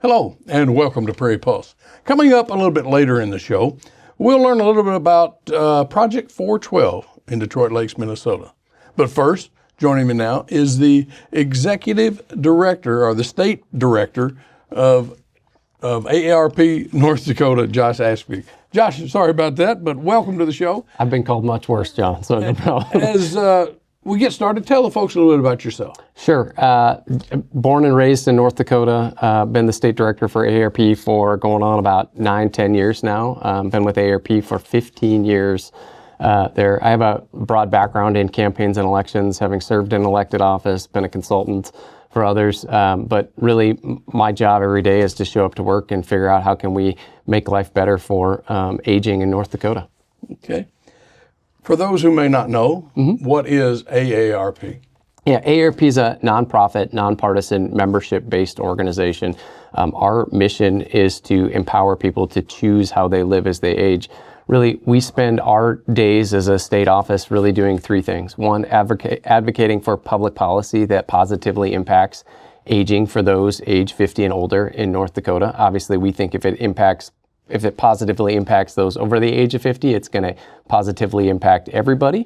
Hello, and welcome to Prairie Pulse. Coming up a little bit later in the show, we'll learn a little bit about Project 412 in Detroit Lakes, Minnesota. But first, joining me now is the executive director, or the state director of AARP North Dakota, Josh Askvig. Josh, sorry about that, but welcome to the show. I've been called much worse, John, so no problem. As we get started, tell the folks a little bit about yourself. Sure. Born and raised in North Dakota, been the state director for AARP for going on about 9-10 years now. Been with AARP for 15 years there. I have a broad background in campaigns and elections, having served in elected office, been a consultant for others, but really my job every day is to show up to work and figure out how can we make life better for aging in North Dakota. Okay. For those who may not know, what is AARP? Yeah, AARP is a nonprofit, nonpartisan, membership-based organization. Our mission is to empower people to choose how they live as they age. Really, we spend our days as a state office really doing three things. One, advocating for public policy that positively impacts aging for those age 50 and older in North Dakota. Obviously, we think if it positively impacts those over the age of 50, it's going to positively impact everybody.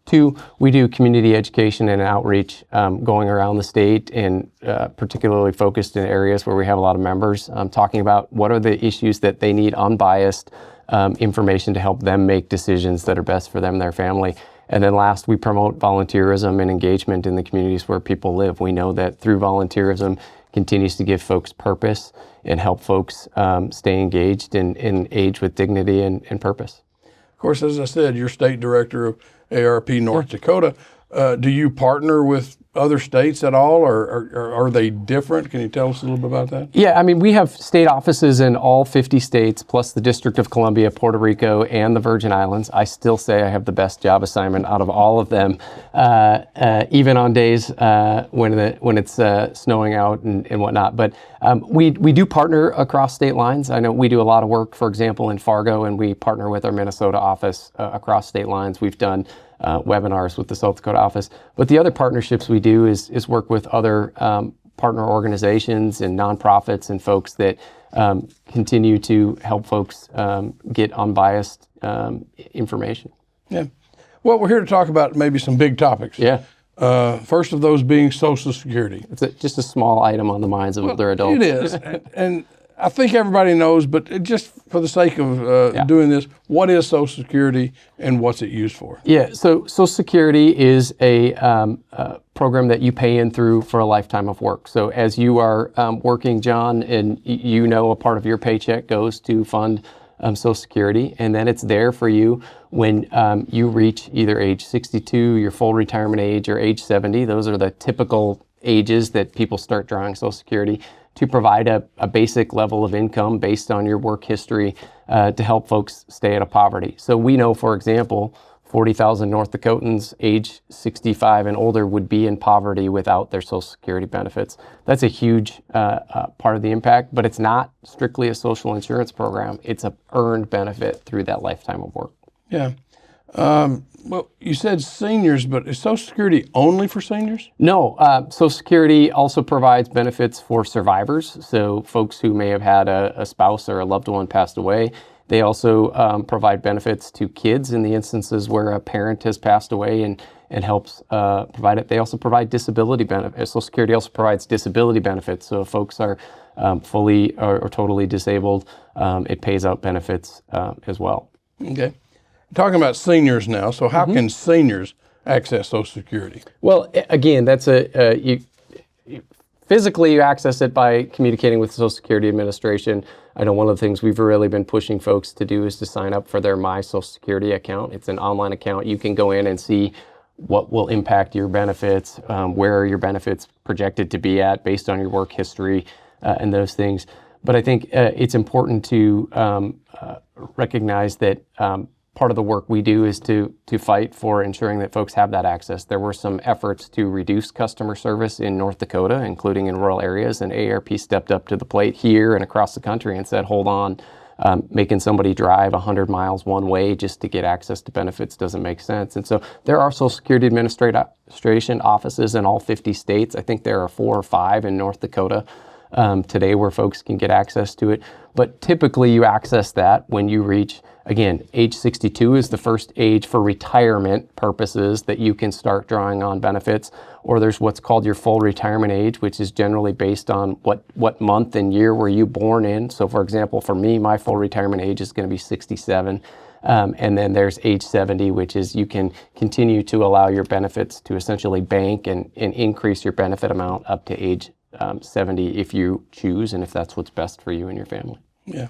Two, we do community education and outreach going around the state, and particularly focused in areas where we have a lot of members, talking about what are the issues that they need unbiased information to help them make decisions that are best for them and their family. And then last, we promote volunteerism and engagement in the communities where people live. We know that through volunteerism continues to give folks purpose and help folks stay engaged and age with dignity and purpose. Of course, as I said, you're state director of AARP North Dakota. Do you partner with other states at all, or are they different? Can you tell us a little bit about that? Yeah, I mean, we have state offices in all 50 states, plus the District of Columbia, Puerto Rico, and the Virgin Islands. I still say I have the best job assignment out of all of them, even on days when it's snowing out and whatnot. But we do partner across state lines. I know we do a lot of work, for example, in Fargo, and we partner with our Minnesota office across state lines. We've done webinars with the South Dakota office. But the other partnerships we do is work with other partner organizations and nonprofits and folks that continue to help folks get unbiased information. Yeah. Well, we're here to talk about maybe some big topics. Yeah. First of those being Social Security. It's just a small item on the minds of older adults. It is. And I think everybody knows, but just for the sake of doing this, what is Social Security and what's it used for? Yeah, so Social Security is a program that you pay in through for a lifetime of work. So as you are working, John, and you know a part of your paycheck goes to fund Social Security, and then it's there for you when you reach either age 62, your full retirement age, or age 70. Those are the typical ages that people start drawing Social Security, to provide a basic level of income based on your work history to help folks stay out of poverty. So we know, for example, 40,000 North Dakotans age 65 and older would be in poverty without their Social Security benefits. That's a huge part of the impact, but it's not strictly a social insurance program. It's an earned benefit through that lifetime of work. Yeah. Well, you said seniors, but is Social Security only for seniors? No, Social Security also provides benefits for survivors, so folks who may have had a spouse or a loved one passed away. They also provide benefits to kids in the instances where a parent has passed away and helps provide it. They also provide disability benefits. Social Security also provides disability benefits, so if folks are fully or totally disabled, it pays out benefits as well. Okay. Talking about seniors now, so how can seniors access Social Security? Well, again, that's physically you access it by communicating with the Social Security Administration. I know one of the things we've really been pushing folks to do is to sign up for their My Social Security account. It's an online account. You can go in and see what will impact your benefits, where are your benefits projected to be at based on your work history and those things. But I think it's important to recognize that part of the work we do is to fight for ensuring that folks have that access. There were some efforts to reduce customer service in North Dakota, including in rural areas, and AARP stepped up to the plate here and across the country and said, hold on, making somebody drive 100 miles one way just to get access to benefits doesn't make sense. And so there are Social Security Administration offices in all 50 states. I think there are 4 or 5 in North Dakota today where folks can get access to it. But typically you access that when you reach, again, age 62 is the first age for retirement purposes that you can start drawing on benefits. Or there's what's called your full retirement age, which is generally based on what month and year were you born in. So for example, for me, my full retirement age is going to be 67. And then there's age 70, which is you can continue to allow your benefits to essentially bank and increase your benefit amount up to age 70 if you choose and if that's what's best for you and your family. Yeah.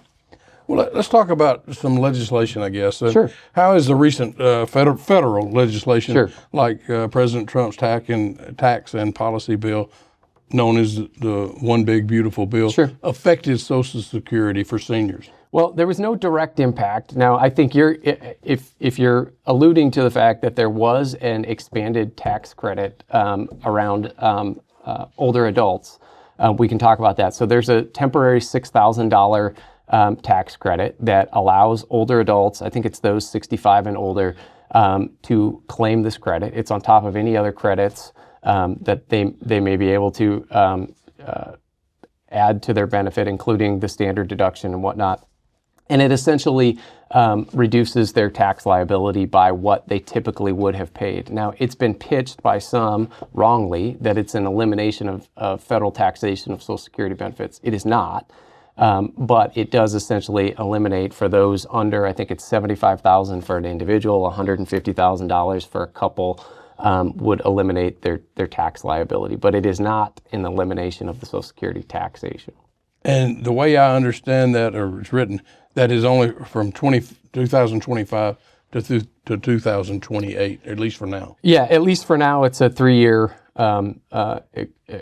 Well, let's talk about some legislation, I guess. Sure. How is the recent federal legislation, Sure. like President Trump's tax and policy bill, known as the One Big Beautiful Bill, Sure. affected Social Security for seniors? Well, there was no direct impact. Now, I think if you're alluding to the fact that there was an expanded tax credit around older adults, we can talk about that. So there's a temporary $6,000 tax credit that allows older adults, I think it's those 65 and older, to claim this credit. It's on top of any other credits that they may be able to add to their benefit, including the standard deduction and whatnot. And it essentially reduces their tax liability by what they typically would have paid. Now, it's been pitched by some wrongly that it's an elimination of federal taxation of Social Security benefits. It is not, but it does essentially eliminate for those under, I think it's $75,000 for an individual, $150,000 for a couple, would eliminate their tax liability. But it is not an elimination of the Social Security taxation. And the way I understand that, or it's written, that is only from 2025 to 2028, at least for now. Yeah, at least for now, it's a 3-year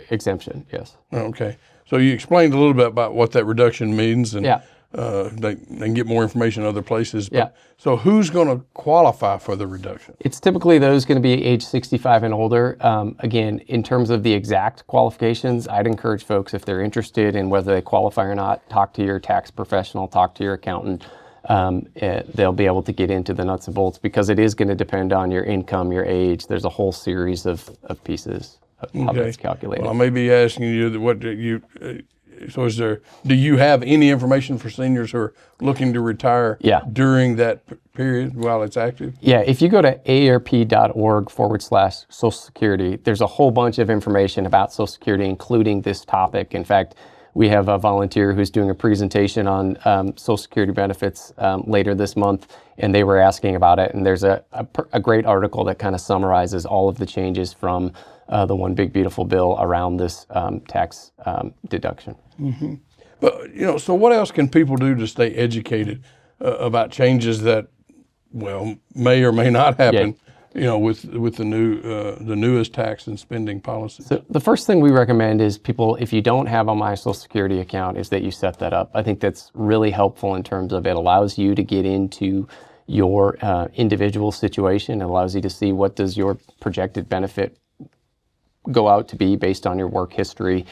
exemption, yes. Okay. So you explained a little bit about what that reduction means, and Yeah. They can get more information in other places. But, Yeah. So who's going to qualify for the reduction? It's typically those going to be age 65 and older. Again, in terms of the exact qualifications, I'd encourage folks, if they're interested in whether they qualify or not, talk to your tax professional, talk to your accountant. They'll be able to get into the nuts and bolts because it is going to depend on your income, your age. There's a whole series of pieces of how that's calculated. Well, I may be asking you so do you have any information for seniors who are looking to retire during that period while it's active? Yeah, if you go to aarp.org/Social Security, there's a whole bunch of information about Social Security, including this topic. In fact, we have a volunteer who's doing a presentation on Social Security benefits later this month, and they were asking about it. And there's a great article that kind of summarizes all of the changes from the One Big Beautiful Bill around this tax deduction. Mm-hmm. But, so what else can people do to stay educated about changes that, may or may not happen, with the newest tax and spending policies? So the first thing we recommend is people, if you don't have a My Social Security account, is that you set that up. I think that's really helpful in terms of it allows you to get into your individual situation. It allows you to see what does your projected benefit go out to be based on your work history,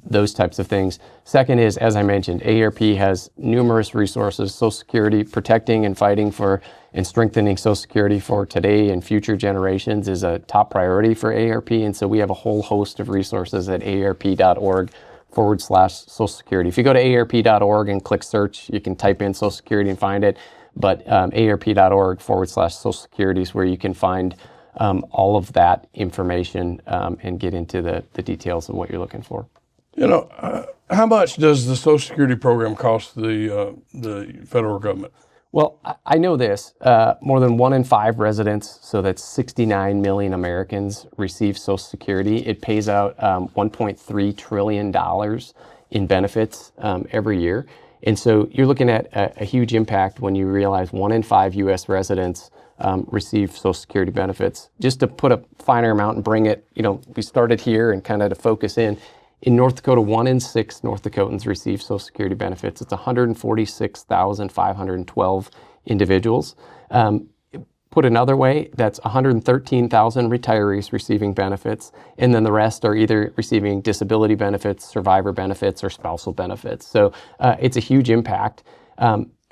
those types of things. Second is, as I mentioned, AARP has numerous resources. Social Security, protecting and fighting for and strengthening Social Security for today and future generations is a top priority for AARP. And so we have a whole host of resources at aarp.org/Social Security. If you go to aarp.org and click search, you can type in Social Security and find it. But aarp.org/Social Security is where you can find all of that information and get into the details of what you're looking for. How much does the Social Security program cost the federal government? Well, I know this. More than 1 in 5 residents, so that's 69 million Americans, receive Social Security. It pays out $1.3 trillion in benefits every year. And so you're looking at a huge impact when you realize 1 in 5 U.S. residents receive Social Security benefits. Just to put a finer amount and bring it, we started here and kind of to focus in North Dakota, 1 in 6 North Dakotans receive Social Security benefits. It's 146,512 individuals. Put another way, that's 113,000 retirees receiving benefits, and then the rest are either receiving disability benefits, survivor benefits, or spousal benefits. So it's a huge impact.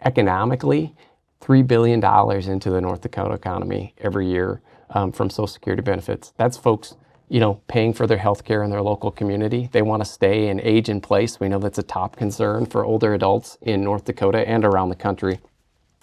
Economically, $3 billion into the North Dakota economy every year from Social Security benefits. That's folks paying for their health care in their local community. They want to stay and age in place. We know that's a top concern for older adults in North Dakota and around the country,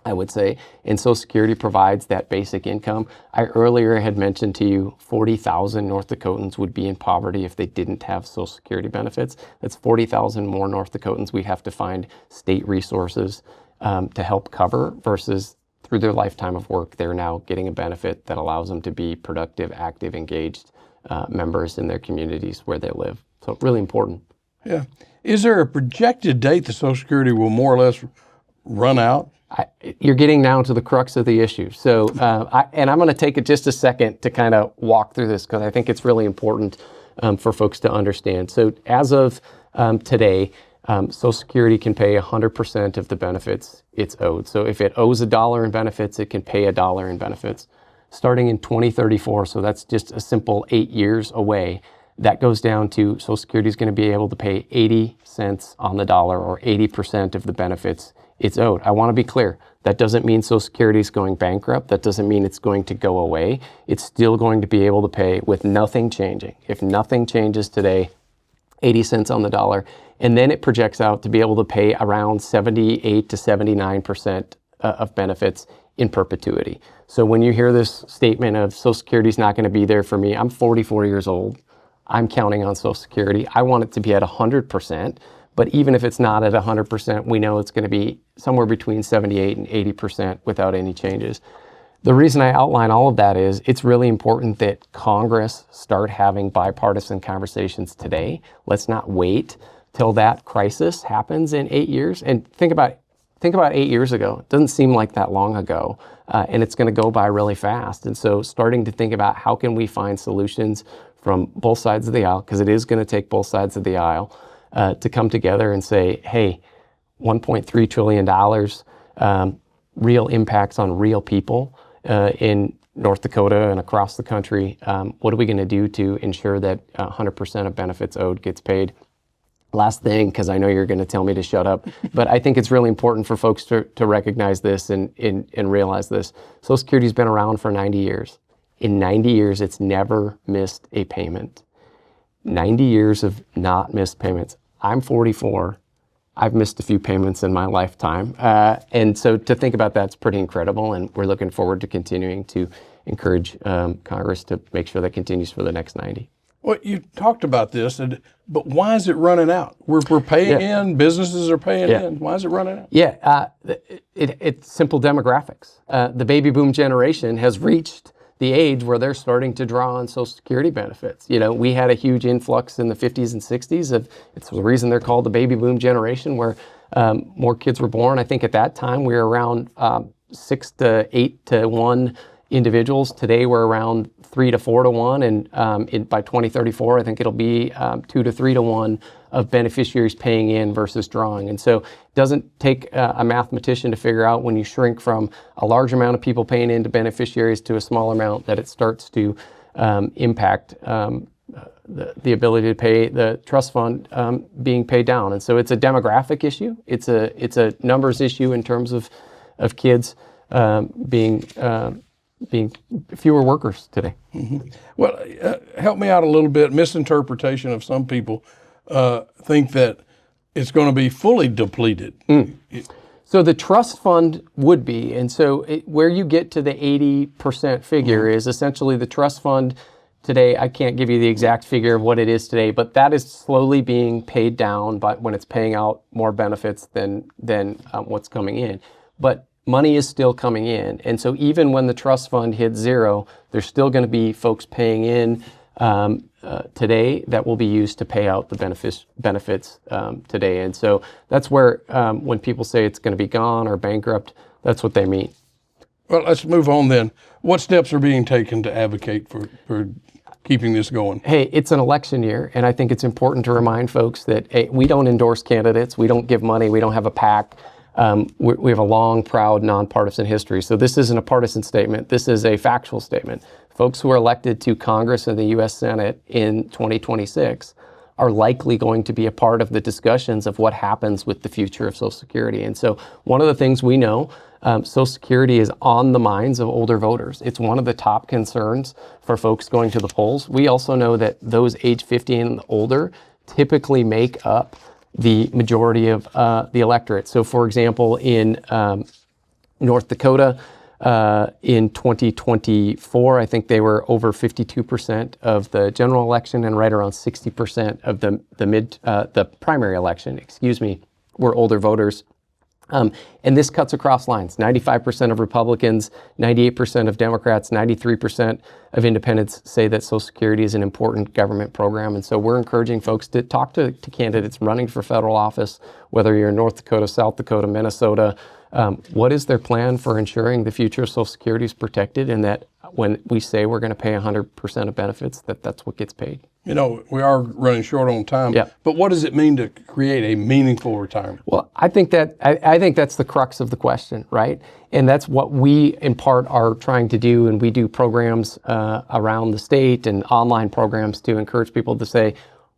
I would say. And Social Security provides that basic income. I earlier had mentioned to you 40,000 North Dakotans would be in poverty if they didn't have Social Security benefits. That's 40,000 more North Dakotans we'd have to find state resources to help cover, versus through their lifetime of work, they're now getting a benefit that allows them to be productive, active, engaged members in their communities where they live. So really important. Yeah. Is there a projected date that Social Security will more or less run out? You're getting now to the crux of the issue. So, and I'm going to take it just a second to kind of walk through this, because I think it's really important for folks to understand. So as of today, Social Security can pay 100% of the benefits it's owed. So if it owes $1 in benefits, it can pay $1 in benefits. Starting in 2034, so that's just a simple 8 years away, that goes down to Social Security is going to be able to pay 80 cents on the dollar, or 80% of the benefits it's owed. I want to be clear. That doesn't mean Social Security is going bankrupt. That doesn't mean it's going to go away. It's still going to be able to pay with nothing changing. If nothing changes today, 80 cents on the dollar. And then it projects out to be able to pay around 78 to 79% of benefits in perpetuity. So when you hear this statement of Social Security is not going to be there for me, I'm 44 years old. I'm counting on Social Security. I want it to be at 100%. But even if it's not at 100%, we know it's going to be somewhere between 78 and 80% without any changes. The reason I outline all of that is it's really important that Congress start having bipartisan conversations today. Let's not wait till that crisis happens in 8 years. And think about 8 years ago. It doesn't seem like that long ago, and it's going to go by really fast. And so starting to think about how can we find solutions from both sides of the aisle, because it is going to take both sides of the aisle to come together and say, hey, $1.3 trillion, real impacts on real people in North Dakota and across the country. What are we going to do to ensure that 100% of benefits owed gets paid? Last thing, because I know you're going to tell me to shut up, but I think it's really important for folks to recognize this and realize this. Social Security's been around for 90 years. In 90 years, it's never missed a payment. 90 years of not missed payments. I'm 44. I've missed a few payments in my lifetime. And so to think about that's pretty incredible. And we're looking forward to continuing to encourage Congress to make sure that continues for the next 90. Well, you talked about this, but why is it running out? We're paying in, businesses are paying in. Why is it running out? Yeah, it's simple demographics. The baby boom generation has reached the age where they're starting to draw on Social Security benefits. We had a huge influx in the 50s and 60s it's the reason they're called the baby boom generation, where more kids were born. I think at that time we were around 6 to 8 to 1 individuals. Today we're around 3 to 4 to 1, and by 2034 I think it'll be 2 to 3 to 1 of beneficiaries paying in versus drawing. And so it doesn't take a mathematician to figure out when you shrink from a large amount of people paying into beneficiaries to a small amount that it starts to impact the ability to pay the trust fund being paid down. And so it's a demographic issue. It's a numbers issue in terms of kids being fewer workers today. Mm-hmm. Well, help me out a little bit. Misinterpretation of some people think that it's going to be fully depleted. So the trust fund would be, and so where you get to the 80% figure is essentially the trust fund today. I can't give you the exact figure of what it is today, but that is slowly being paid down by when it's paying out more benefits than what's coming in. But money is still coming in. And so even when the trust fund hits zero, there's still going to be folks paying in today that will be used to pay out the benefits today. And so that's where when people say it's going to be gone or bankrupt, that's what they mean. Well, let's move on then. What steps are being taken to advocate for keeping this going? Hey, it's an election year, and I think it's important to remind folks that we don't endorse candidates. We don't give money. We don't have a PAC. We have a long, proud, nonpartisan history. So this isn't a partisan statement. This is a factual statement. Folks who are elected to Congress and the U.S. Senate in 2026 are likely going to be a part of the discussions of what happens with the future of Social Security. And so one of the things we know Social Security is on the minds of older voters. It's one of the top concerns for folks going to the polls. We also know that those age 50 and older typically make up the majority of the electorate. So for example, in North Dakota, in 2024, I think they were over 52% of the general election and right around 60% of the primary election, were older voters. And this cuts across lines. 95% of Republicans, 98% of Democrats, 93% of independents say that Social Security is an important government program. And so we're encouraging folks to talk to candidates running for federal office, whether you're in North Dakota, South Dakota, Minnesota. What is their plan for ensuring the future of Social Security is protected, and that when we say we're going to pay 100% of benefits, that's what gets paid? You know, we are running short on time, Yeah. but what does it mean to create a meaningful retirement? Well, I think that's the crux of the question, right? And that's what we, in part, are trying to do. And we do programs around the state and online programs to encourage people to say,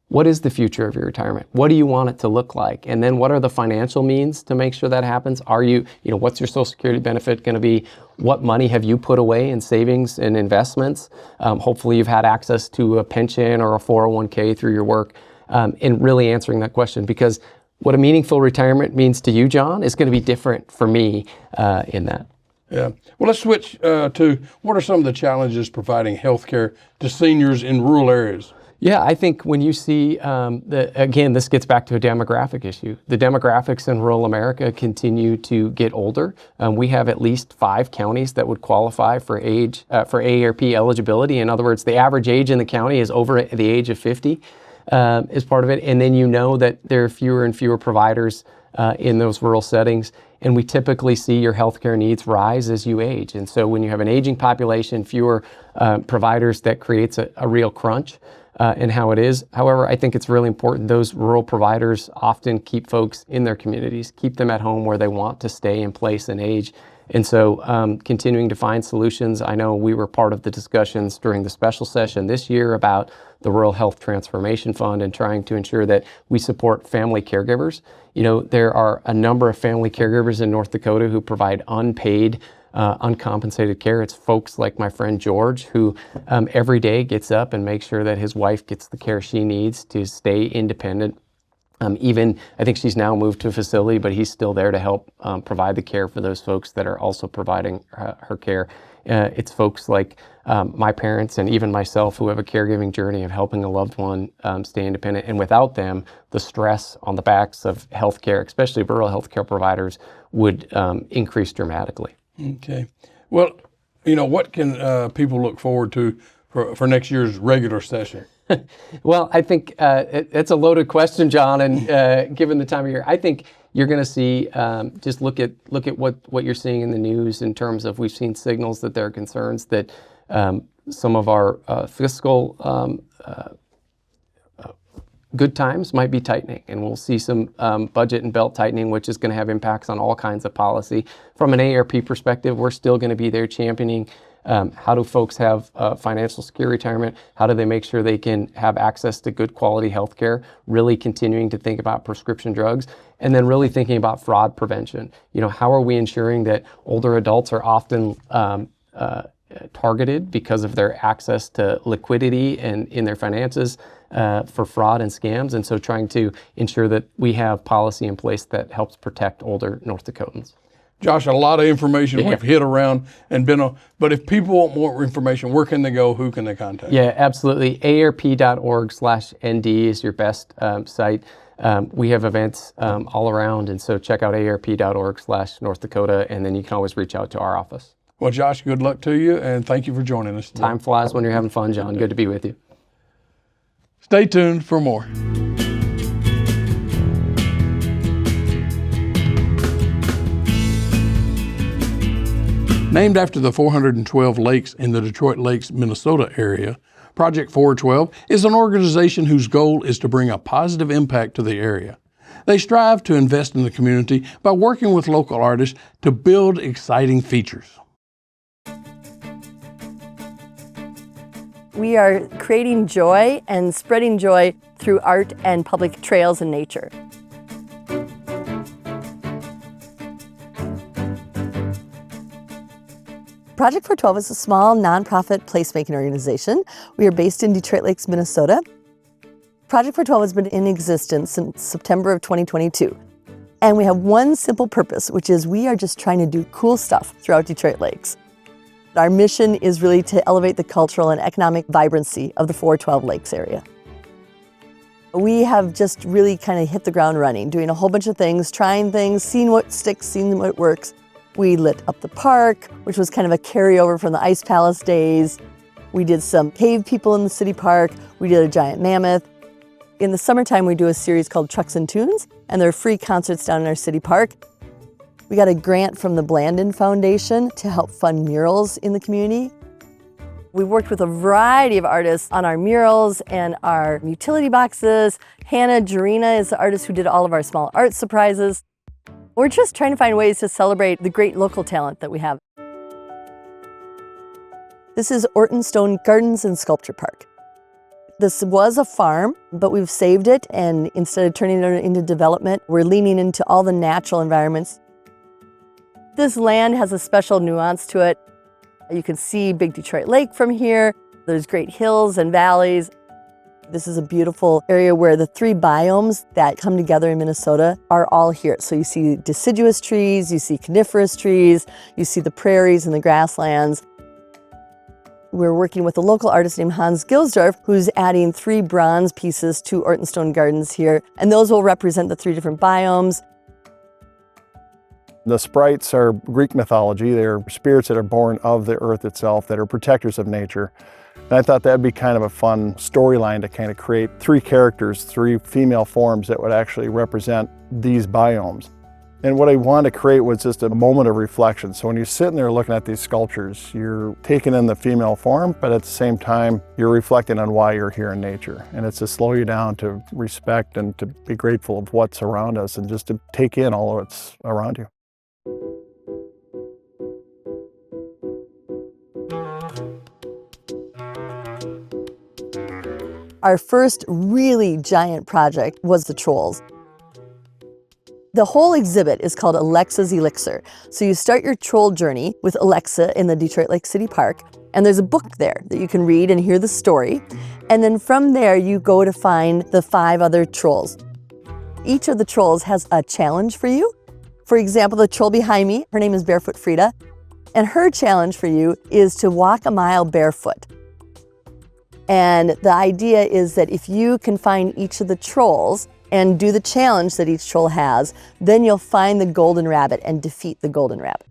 what is the future of your retirement? What do you want it to look like? And then what are the financial means to make sure that happens? What's your Social Security benefit going to be? What money have you put away in savings and investments? Hopefully you've had access to a pension or a 401k through your work, and really answering that question, because what a meaningful retirement means to you, John, is going to be different for me in that. Yeah. Well, let's switch to what are some of the challenges providing health care to seniors in rural areas? Yeah, I think when you see, again, this gets back to a demographic issue. The demographics in rural America continue to get older. We have at least 5 counties that would qualify for AARP eligibility. In other words, the average age in the county is over the age of 50 is part of it. And then you know that there are fewer and fewer providers in those rural settings. And we typically see your healthcare needs rise as you age. And so when you have an aging population, fewer providers, that creates a real crunch in how it is. However, I think it's really important. Those rural providers often keep folks in their communities, keep them at home where they want to stay in place and age. And so continuing to find solutions. I know we were part of the discussions during the special session this year about the Rural Health Transformation Fund and trying to ensure that we support family caregivers. You know, there are a number of family caregivers in North Dakota who provide unpaid, uncompensated care. It's folks like my friend George, who every day gets up and makes sure that his wife gets the care she needs to stay independent. Even, I think she's now moved to a facility, but he's still there to help provide the care for those folks that are also providing her care. It's folks like my parents and even myself who have a caregiving journey of helping a loved one stay independent. And without them, the stress on the backs of healthcare, especially rural healthcare providers, would increase dramatically. Okay. Well, you know, what can people look forward to for next year's regular session? Well, I think it's a loaded question, John, and given the time of year, I think you're going to see, just look at what you're seeing in the news in terms of, we've seen signals that there are concerns that some of our fiscal good times might be tightening, and we'll see some budget and belt tightening, which is going to have impacts on all kinds of policy. From an AARP perspective, we're still going to be there championing how do folks have financial secure retirement? How do they make sure they can have access to good quality health care? Really continuing to think about prescription drugs, and then really thinking about fraud prevention. You know, how are we ensuring that older adults are often targeted because of their access to liquidity and in their finances for fraud and scams? And so trying to ensure that we have policy in place that helps protect older North Dakotans. Josh, a lot of information we've hit around and been on, but if people want more information, where can they go? Who can they contact? Yeah, absolutely. AARP.org/ND is your best site. We have events all around, and so check out AARP.org/North Dakota, and then you can always reach out to our office. Well, Josh, good luck to you, and thank you for joining us today. Time flies when you're having fun, John. Good to be with you. Stay tuned for more. Named after the 412 lakes in the Detroit Lakes, Minnesota area, Project 412 is an organization whose goal is to bring a positive impact to the area. They strive to invest in the community by working with local artists to build exciting features. We are creating joy and spreading joy through art and public trails and nature. Project 412 is a small nonprofit placemaking organization. We are based in Detroit Lakes, Minnesota. Project 412 has been in existence since September of 2022. And we have one simple purpose, which is we are just trying to do cool stuff throughout Detroit Lakes. Our mission is really to elevate the cultural and economic vibrancy of the 412 Lakes area. We have just really kind of hit the ground running, doing a whole bunch of things, trying things, seeing what sticks, seeing what works. We lit up the park, which was kind of a carryover from the Ice Palace days. We did some cave people in the city park. We did a giant mammoth. In the summertime, we do a series called Trucks and Tunes, and they're free concerts down in our city park. We got a grant from the Blandon Foundation to help fund murals in the community. We worked with a variety of artists on our murals and our utility boxes. Hannah Jarina is the artist who did all of our small art surprises. We're just trying to find ways to celebrate the great local talent that we have. This is Ortonstone Gardens and Sculpture Park. This was a farm, but we've saved it, and instead of turning it into development, we're leaning into all the natural environments. This land has a special nuance to it. You can see Big Detroit Lake from here. There's great hills and valleys. This is a beautiful area where the three biomes that come together in Minnesota are all here. So you see deciduous trees, you see coniferous trees, you see the prairies and the grasslands. We're working with a local artist named Hans Gilsdorf, who's adding 3 bronze pieces to Ortonstone Gardens here, and those will represent the 3 different biomes. The sprites are Greek mythology. They're spirits that are born of the earth itself, that are protectors of nature. And I thought that'd be kind of a fun storyline to kind of create 3 characters, 3 female forms that would actually represent these biomes. And what I wanted to create was just a moment of reflection. So when you're sitting there looking at these sculptures, you're taking in the female form, but at the same time, you're reflecting on why you're here in nature. And it's to slow you down, to respect and to be grateful of what's around us and just to take in all of what's around you. Our first really giant project was the trolls. The whole exhibit is called Alexa's Elixir. So you start your troll journey with Alexa in the Detroit Lake City Park, and there's a book there that you can read and hear the story. And then from there, you go to find the 5 other trolls. Each of the trolls has a challenge for you. For example, the troll behind me, her name is Barefoot Frida, and her challenge for you is to walk a mile barefoot. And the idea is that if you can find each of the trolls and do the challenge that each troll has, then you'll find the golden rabbit and defeat the golden rabbit.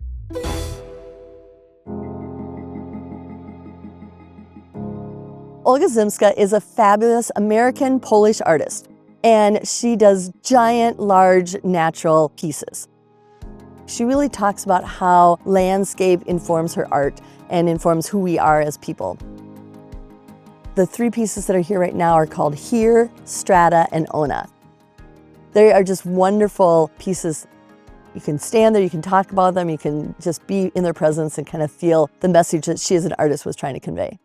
Olga Zimska is a fabulous American-Polish artist, and she does giant, large, natural pieces. She really talks about how landscape informs her art and informs who we are as people. The 3 pieces that are here right now are called Here, Strata, and Ona. They are just wonderful pieces. You can stand there, you can talk about them, you can just be in their presence and kind of feel the message that she as an artist was trying to convey.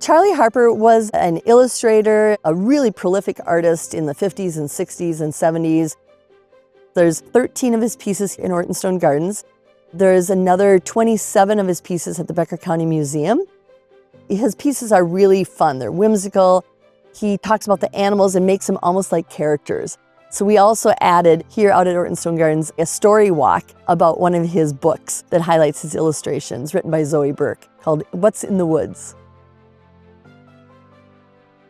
Charlie Harper was an illustrator, a really prolific artist in the 50s and 60s and 70s. There's 13 of his pieces in Ortonstone Gardens. There's another 27 of his pieces at the Becker County Museum. His pieces are really fun. They're whimsical. He talks about the animals and makes them almost like characters. So we also added here out at Ortonstone Gardens a story walk about one of his books that highlights his illustrations, written by Zoe Burke, called What's in the Woods.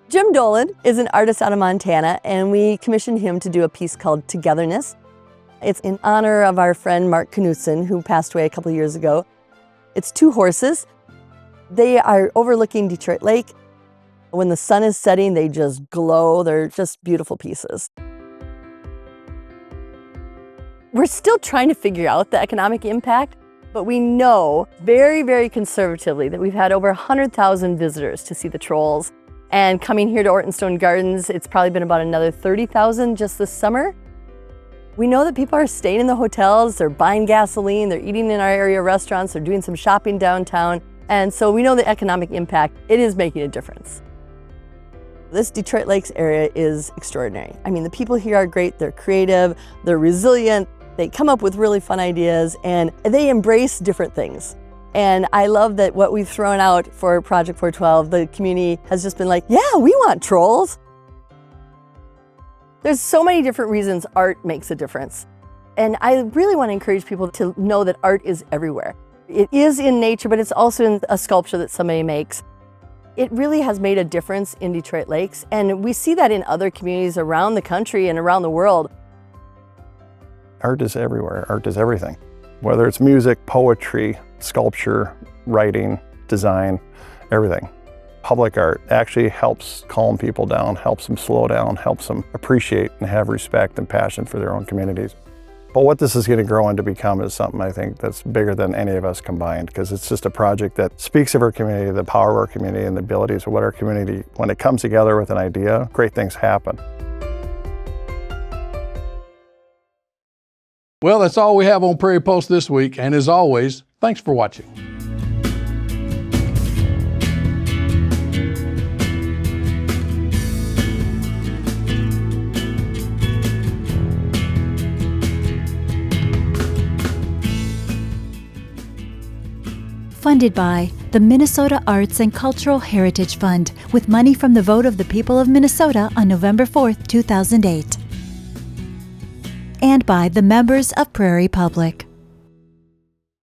Jim Dolan is an artist out of Montana, and we commissioned him to do a piece called Togetherness. It's in honor of our friend Mark Knutson, who passed away a couple of years ago. It's 2 horses. They are overlooking Detroit Lake. When the sun is setting, they just glow. They're just beautiful pieces. We're still trying to figure out the economic impact, but we know very, very conservatively that we've had over 100,000 visitors to see the trolls. And coming here to Ortonstone Gardens, it's probably been about another 30,000 just this summer. We know that people are staying in the hotels, they're buying gasoline, they're eating in our area restaurants, they're doing some shopping downtown. And so we know the economic impact, it is making a difference. This Detroit Lakes area is extraordinary. I mean, the people here are great, they're creative, they're resilient, They come up with really fun ideas and they embrace different things. And I love that what we've thrown out for Project 412, the community has just been like, yeah, we want trolls. There's so many different reasons art makes a difference. And I really want to encourage people to know that art is everywhere. It is in nature, but it's also in a sculpture that somebody makes. It really has made a difference in Detroit Lakes, and we see that in other communities around the country and around the world. Art is everywhere. Art is everything. Whether it's music, poetry, sculpture, writing, design, everything. Public art actually helps calm people down, helps them slow down, helps them appreciate and have respect and passion for their own communities. But what this is going to grow into become is something I think that's bigger than any of us combined, because it's just a project that speaks of our community, the power of our community, and the abilities of what our community, when it comes together with an idea, great things happen. Well, that's all we have on Prairie Pulse this week, and as always, thanks for watching. Funded by the Minnesota Arts and Cultural Heritage Fund, with money from the vote of the people of Minnesota on November 4th, 2008. And by the members of Prairie Public.